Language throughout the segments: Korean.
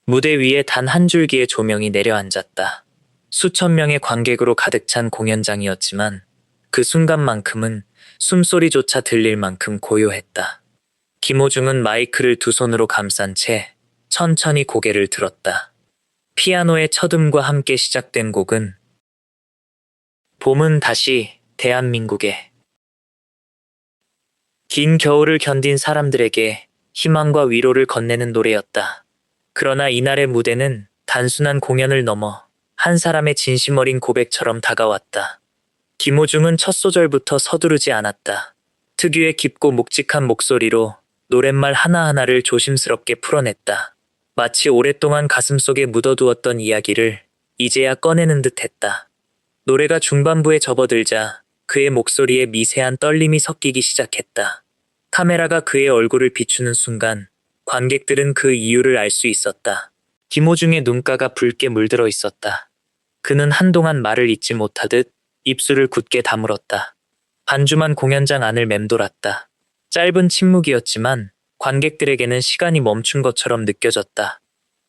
무대 위에 단 한 줄기의 조명이 내려앉았다. 수천 명의 관객으로 가득 찬 공연장이었지만 그 순간만큼은 숨소리조차 들릴 만큼 고요했다. 김호중은 마이크를 두 손으로 감싼 채 천천히 고개를 들었다. 피아노의 첫음과 함께 시작된 곡은 봄은 다시 대한민국에. 긴 겨울을 견딘 사람들에게 희망과 위로를 건네는 노래였다. 그러나 이날의 무대는 단순한 공연을 넘어 한 사람의 진심 어린 고백처럼 다가왔다. 김호중은 첫 소절부터 서두르지 않았다. 특유의 깊고 묵직한 목소리로 노랫말 하나하나를 조심스럽게 풀어냈다. 마치 오랫동안 가슴속에 묻어두었던 이야기를 이제야 꺼내는 듯 했다. 노래가 중반부에 접어들자 그의 목소리에 미세한 떨림이 섞이기 시작했다. 카메라가 그의 얼굴을 비추는 순간 관객들은 그 이유를 알 수 있었다. 김호중의 눈가가 붉게 물들어 있었다. 그는 한동안 말을 잇지 못하듯 입술을 굳게 다물었다. 반주만 공연장 안을 맴돌았다. 짧은 침묵이었지만 관객들에게는 시간이 멈춘 것처럼 느껴졌다.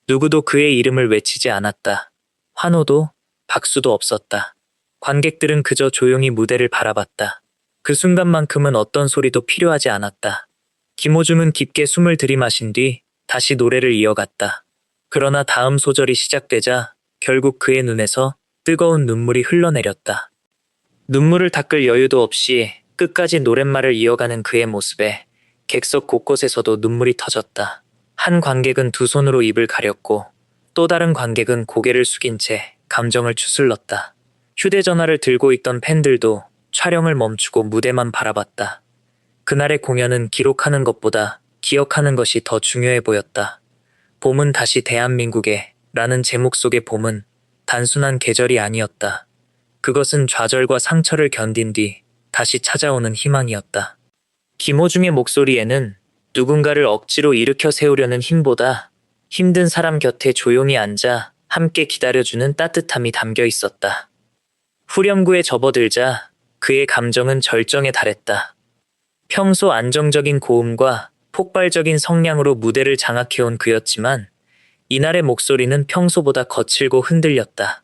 누구도 그의 이름을 외치지 않았다. 환호도 박수도 없었다. 관객들은 그저 조용히 무대를 바라봤다. 그 순간만큼은 어떤 소리도 필요하지 않았다. 김호중은 깊게 숨을 들이마신 뒤 다시 노래를 이어갔다. 그러나 다음 소절이 시작되자 결국 그의 눈에서 뜨거운 눈물이 흘러내렸다. 눈물을 닦을 여유도 없이 끝까지 노랫말을 이어가는 그의 모습에 객석 곳곳에서도 눈물이 터졌다. 한 관객은 두 손으로 입을 가렸고 또 다른 관객은 고개를 숙인 채 감정을 추슬렀다. 휴대전화를 들고 있던 팬들도 촬영을 멈추고 무대만 바라봤다. 그날의 공연은 기록하는 것보다 기억하는 것이 더 중요해 보였다. 봄은 다시 대한민국에 라는 제목 속의 봄은 단순한 계절이 아니었다. 그것은 좌절과 상처를 견딘 뒤 다시 찾아오는 희망이었다. 김호중의 목소리에는 누군가를 억지로 일으켜 세우려는 힘보다 힘든 사람 곁에 조용히 앉아 함께 기다려주는 따뜻함이 담겨 있었다. 후렴구에 접어들자 그의 감정은 절정에 달했다. 평소 안정적인 고음과 폭발적인 성량으로 무대를 장악해온 그였지만 이날의 목소리는 평소보다 거칠고 흔들렸다.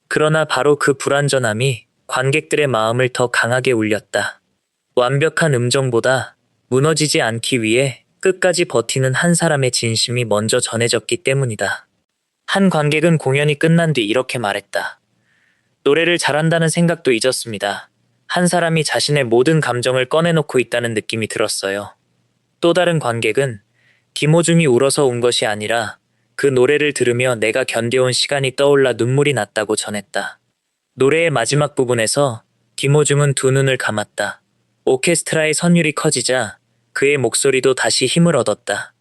그러나 바로 그 불완전함이 관객들의 마음을 더 강하게 울렸다. 완벽한 음정보다 무너지지 않기 위해 끝까지 버티는 한 사람의 진심이 먼저 전해졌기 때문이다. 한 관객은 공연이 끝난 뒤 이렇게 말했다. 노래를 잘한다는 생각도 잊었습니다. 한 사람이 자신의 모든 감정을 꺼내놓고 있다는 느낌이 들었어요. 또 다른 관객은 김호중이 울어서 운 것이 아니라 그 노래를 들으며 내가 견뎌온 시간이 떠올라 눈물이 났다고 전했다. 노래의 마지막 부분에서 김호중은 두 눈을 감았다. 오케스트라의 선율이 커지자 그의 목소리도 다시 힘을 얻었다.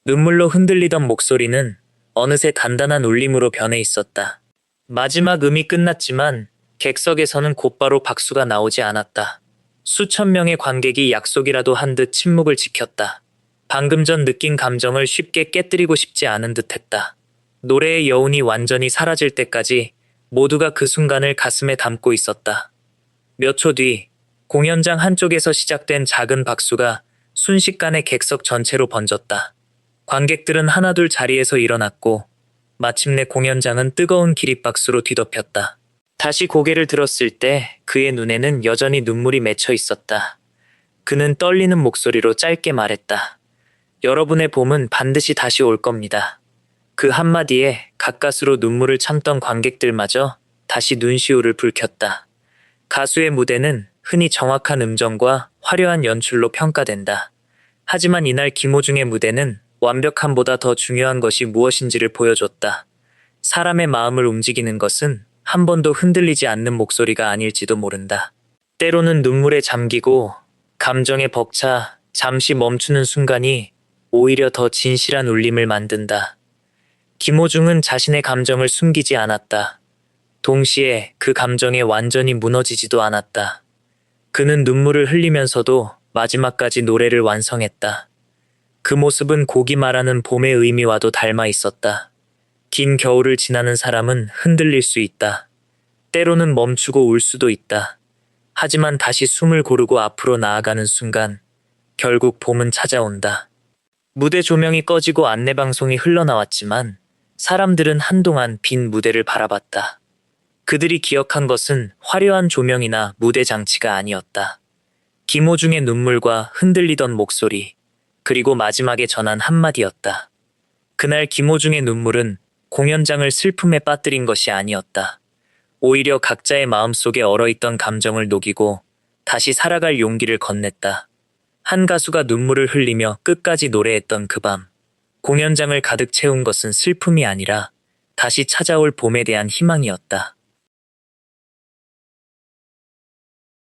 눈물로 흔들리던 목소리는 어느새 단단한 울림으로 변해 있었다. 마지막 음이 끝났지만 객석에서는 곧바로 박수가 나오지 않았다. 수천 명의 관객이 약속이라도 한 듯 침묵을 지켰다. 방금 전 느낀 감정을 쉽게 깨뜨리고 싶지 않은 듯했다. 노래의 여운이 완전히 사라질 때까지 모두가 그 순간을 가슴에 담고 있었다. 몇 초 뒤 공연장 한쪽에서 시작된 작은 박수가 순식간에 객석 전체로 번졌다. 관객들은 하나둘 자리에서 일어났고 마침내 공연장은 뜨거운 기립박수로 뒤덮였다. 다시 고개를 들었을 때 그의 눈에는 여전히 눈물이 맺혀 있었다. 그는 떨리는 목소리로 짧게 말했다. 여러분의 봄은 반드시 다시 올 겁니다. 그 한마디에 가까스로 눈물을 참던 관객들마저 다시 눈시울을 붉혔다. 가수의 무대는 흔히 정확한 음정과 화려한 연출로 평가된다. 하지만 이날 김호중의 무대는 완벽함보다 더 중요한 것이 무엇인지를 보여줬다. 사람의 마음을 움직이는 것은 한 번도 흔들리지 않는 목소리가 아닐지도 모른다. 때로는 눈물에 잠기고 감정에 벅차 잠시 멈추는 순간이 오히려 더 진실한 울림을 만든다. 김호중은 자신의 감정을 숨기지 않았다. 동시에 그 감정에 완전히 무너지지도 않았다. 그는 눈물을 흘리면서도 마지막까지 노래를 완성했다. 그 모습은 곡이 말하는 봄의 의미와도 닮아 있었다. 긴 겨울을 지나는 사람은 흔들릴 수 있다. 때로는 멈추고 울 수도 있다. 하지만 다시 숨을 고르고 앞으로 나아가는 순간 결국 봄은 찾아온다. 무대 조명이 꺼지고 안내방송이 흘러나왔지만 사람들은 한동안 빈 무대를 바라봤다. 그들이 기억한 것은 화려한 조명이나 무대 장치가 아니었다. 김호중의 눈물과 흔들리던 목소리, 그리고 마지막에 전한 한마디였다. 그날 김호중의 눈물은 공연장을 슬픔에 빠뜨린 것이 아니었다. 오히려 각자의 마음속에 얼어있던 감정을 녹이고 다시 살아갈 용기를 건넸다. 한 가수가 눈물을 흘리며 끝까지 노래했던 그 밤, 공연장을 가득 채운 것은 슬픔이 아니라 다시 찾아올 봄에 대한 희망이었다.